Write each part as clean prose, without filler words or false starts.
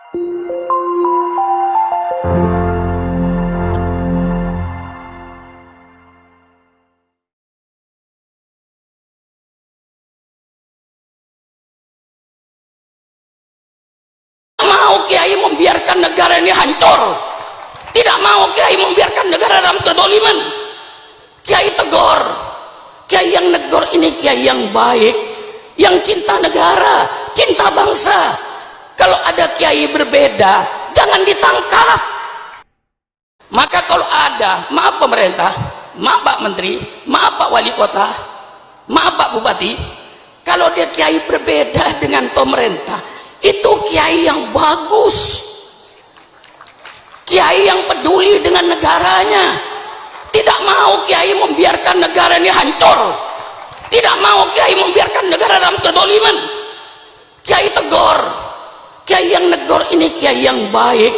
Mau kiai membiarkan negara ini hancur, tidak mau kiai membiarkan negara dalam kedoliman. Kiai tegur, kiai yang negor ini kiai yang baik, yang cinta negara, cinta bangsa. Kalau ada kiai berbeda, jangan ditangkap. Maka kalau ada, maaf pemerintah, maaf Pak Menteri, maaf Pak Wali Kota, maaf Pak Bupati, kalau dia kiai berbeda dengan pemerintah, itu kiai yang bagus, kiai yang peduli dengan negaranya, tidak mau kiai membiarkan negara ini hancur, tidak mau kiai membiarkan negara dalam kedoliman. Kiai tegur, kiai yang negor ini kiai yang baik,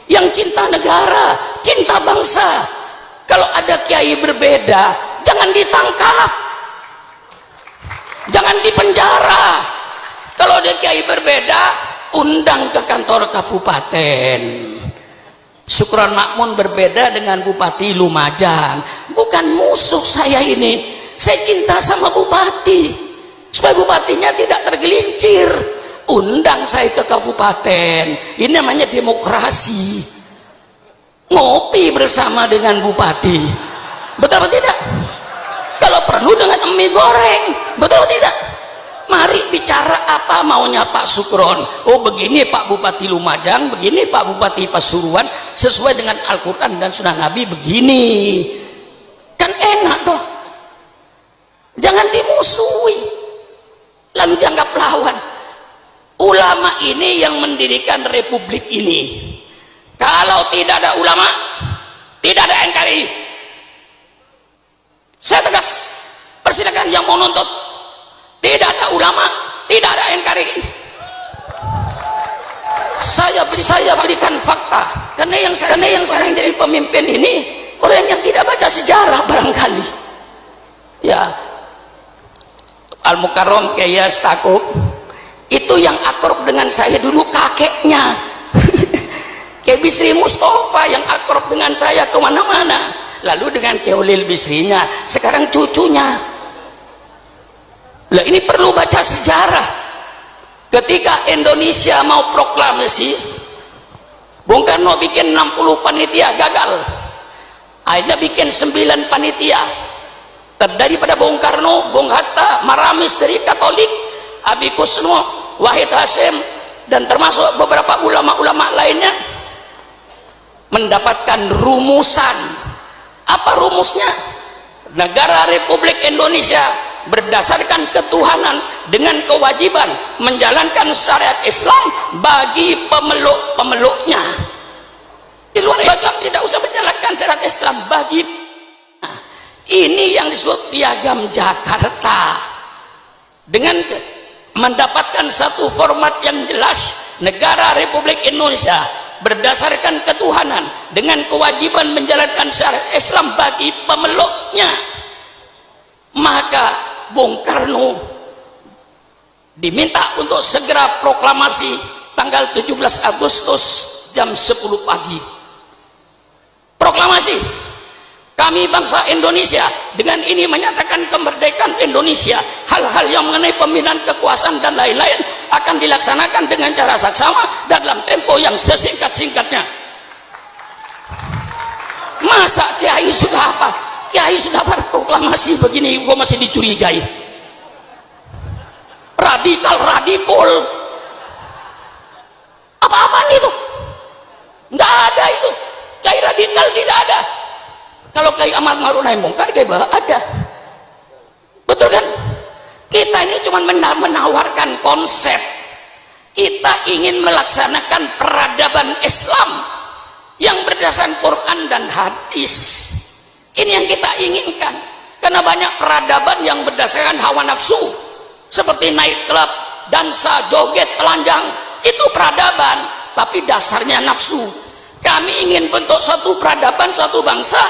yang cinta negara, cinta bangsa. Kalau ada kiai berbeda, jangan ditangkap, jangan dipenjara. Kalau dia kiai berbeda, undang ke kantor kabupaten. Syukron Makmun berbeda dengan Bupati Lumajang. Bukan musuh saya ini, saya cinta sama bupati, supaya bupatinya tidak tergelincir. Undang saya ke kabupaten. Ini namanya demokrasi. Ngopi bersama dengan bupati, betul atau tidak? Kalau perlu dengan mie goreng, betul atau tidak? Mari bicara apa maunya Pak Sukron. Oh begini Pak Bupati Lumajang, begini Pak Bupati Pasuruan, sesuai dengan Al-Quran dan Sunnah Nabi begini. Kan enak toh. Jangan dimusuhi, lalu dianggap lawan. Ulama ini yang mendirikan republik ini. Kalau tidak ada ulama, tidak ada NKRI. Saya tegas, persilakan yang mau nuntut. Tidak ada ulama, tidak ada NKRI. Saya berikan fakta, karena yang sering jadi pemimpin ini orang yang tidak baca sejarah barangkali. Ya, Al-Mukarram Kiai Stakuf itu yang akrab dengan saya dulu kakeknya. Kiai Bisri Mustafa yang akrab dengan saya kemana-mana. Lalu dengan Kiai Ulil Bisrinya, sekarang cucunya. Lah ini perlu baca sejarah. Ketika Indonesia mau proklamasi, Bung Karno bikin 60 panitia, gagal. Akhirnya bikin 9 panitia. Terdiri pada Bung Karno, Bung Hatta, Maramis dari Katolik, Abi Kusno, Wahid Hasyim, dan termasuk beberapa ulama-ulama lainnya mendapatkan rumusan. Apa rumusnya? Negara Republik Indonesia berdasarkan ketuhanan dengan kewajiban menjalankan syariat Islam bagi pemeluk-pemeluknya. Di luar Islam tidak usah menjalankan syariat Islam bagi. Ini yang disebut Piagam Jakarta. Dengan mendapatkan satu format yang jelas, negara Republik Indonesia berdasarkan ketuhanan dengan kewajiban menjalankan syariat Islam bagi pemeluknya. Maka Bung Karno diminta untuk segera proklamasi tanggal 17 Agustus jam 10 pagi. Proklamasi, kami bangsa Indonesia dengan ini menyatakan kemerdekaan Indonesia. Hal-hal yang mengenai pembinaan kekuasaan dan lain-lain akan dilaksanakan dengan cara saksama dan dalam tempo yang sesingkat-singkatnya. Masa kiai sudah apa? Kiai sudah berproklamasi begini, gua masih dicurigai radikal. Apa-apaan itu? Nggak ada itu. Kiai radikal tidak ada. Kalau Kiai Ahmad Ma'ruf Naim Mungkar ada. Betul kan? Kita ini cuma menawarkan konsep. Kita ingin melaksanakan peradaban Islam yang berdasarkan Quran dan hadis. Ini yang kita inginkan. Karena banyak peradaban yang berdasarkan hawa nafsu, seperti night club, dansa, joget, telanjang. Itu peradaban, tapi dasarnya nafsu. Kami ingin bentuk suatu peradaban, suatu bangsa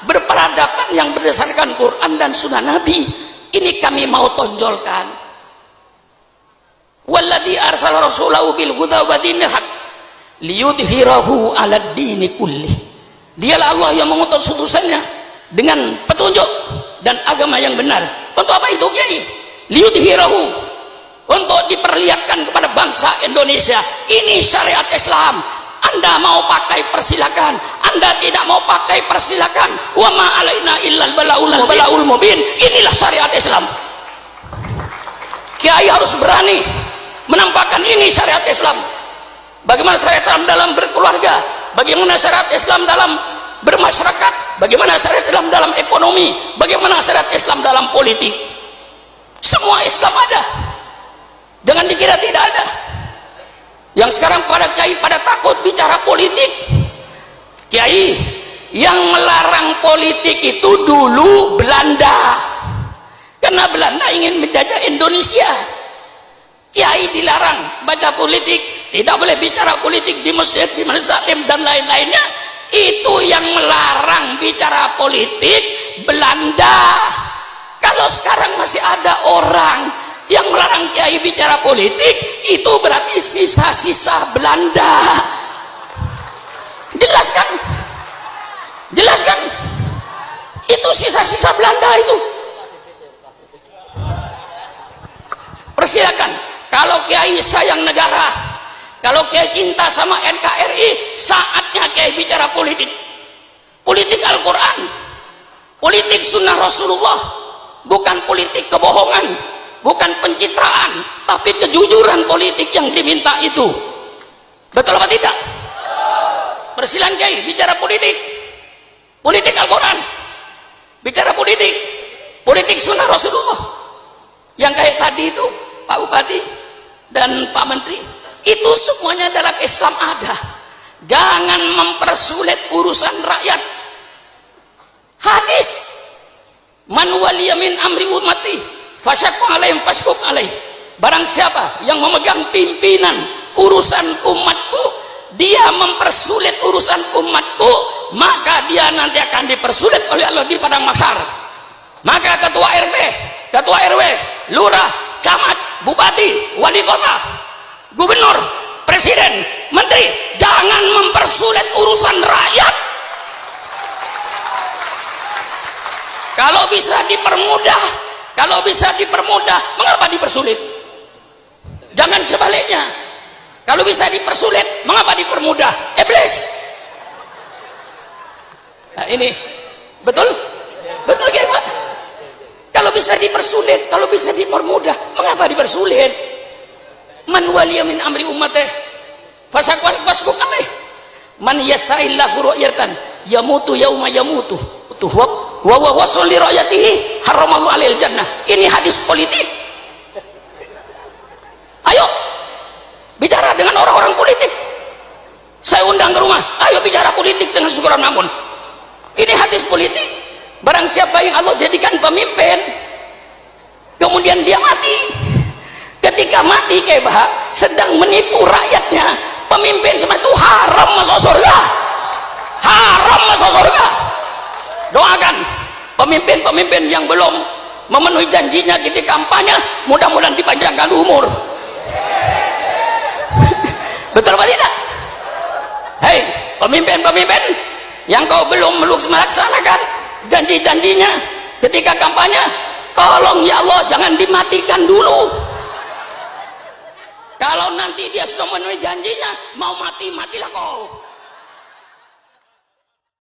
berperadaban yang berdasarkan Quran dan Sunnah Nabi. Ini kami mau tonjolkan. Walladzi arsala rasulahu bil huda wa dinil haq liyudhirahu 'alad dini kulli. Dialah Allah yang mengutus utusannya dengan petunjuk dan agama yang benar. Untuk apa itu, Kiai? Liyudhirahu, untuk diperlihatkan kepada bangsa Indonesia, ini syariat Islam. Anda mau pakai persilakan, Anda tidak mau pakai persilakan. Wa ma alaina illal balaul mubin. Inilah syariat Islam. Kiai harus berani menampakkan ini syariat Islam. Bagaimana syariat Islam dalam berkeluarga, bagaimana syariat Islam dalam bermasyarakat, bagaimana syariat Islam dalam ekonomi, bagaimana syariat Islam dalam politik. Semua Islam ada. Jangan dikira tidak ada. Yang sekarang pada kiai pada takut bicara politik. Kiai yang melarang politik itu dulu Belanda, karena Belanda ingin menjajah Indonesia. Kiai dilarang baca politik, tidak boleh bicara politik di masjid, di majelis taklim dan lain-lainnya. Itu yang melarang bicara politik Belanda. Kalau sekarang masih ada orang yang melarang kiai bicara politik, itu berarti sisa-sisa Belanda. Jelaskan, jelaskan. Itu sisa-sisa Belanda itu. Persilakan. Kalau kiai sayang negara, kalau kiai cinta sama NKRI, saatnya kiai bicara politik. Politik Al-Quran, politik sunnah Rasulullah, bukan politik kebohongan, bukan pencitraan, tapi kejujuran politik yang diminta itu. Betul apa tidak? Persilakan kiai bicara politik, politik Al-Quran, bicara politik, politik sunnah Rasulullah. Yang kayak tadi itu Pak Bupati dan Pak Menteri, itu semuanya dalam Islam ada. Jangan mempersulit urusan rakyat. Hadis, man waliya min amri ummati fasyaqqa alaihim fashquq alaih. Barang siapa yang memegang pimpinan urusan umatku, dia mempersulit urusan umatku, maka dia nanti akan dipersulit oleh Allah di padang mahsyar. Maka ketua RT, ketua RW, lurah, camat, bupati, wali kota, gubernur, presiden, menteri, jangan mempersulit urusan rakyat. Kalau bisa dipermudah, kalau bisa dipermudah, mengapa dipersulit? Jangan sebaliknya. Kalau bisa dipersulit, mengapa dipermudah? Iblis. Nah ini betul, betul ya Pak. Kalau bisa dipersulit, kalau bisa dipermudah, mengapa dipersulit? Man waliya min amri umatih fasaqwan fasquq alaih. Man yasta'illahu ru'yatan yamutu yauma yamutu wa wasul li ra'yatihi haramallahu alaihil jannah. Ini hadis politik. Ayo bicara dengan orang-orang politik. Saya undang ke rumah, ayo bicara politik dengan Syukuran Makmun. Ini hadis politik. Barang siapa yang Allah jadikan pemimpin, kemudian dia mati, ketika mati kayak bah, sedang menipu rakyatnya, pemimpin semacam itu haram masuk surga, haram masuk surga. Doakan pemimpin-pemimpin yang belum memenuhi janjinya ketika kampanye, mudah-mudahan dipanjangkan umur. Betul apa tidak? Hei pemimpin-pemimpin yang kau belum melaksanakan janji-janjinya ketika kampanye, tolong ya Allah jangan dimatikan dulu. Kalau nanti dia sudah memenuhi janjinya, mau mati, matilah kau.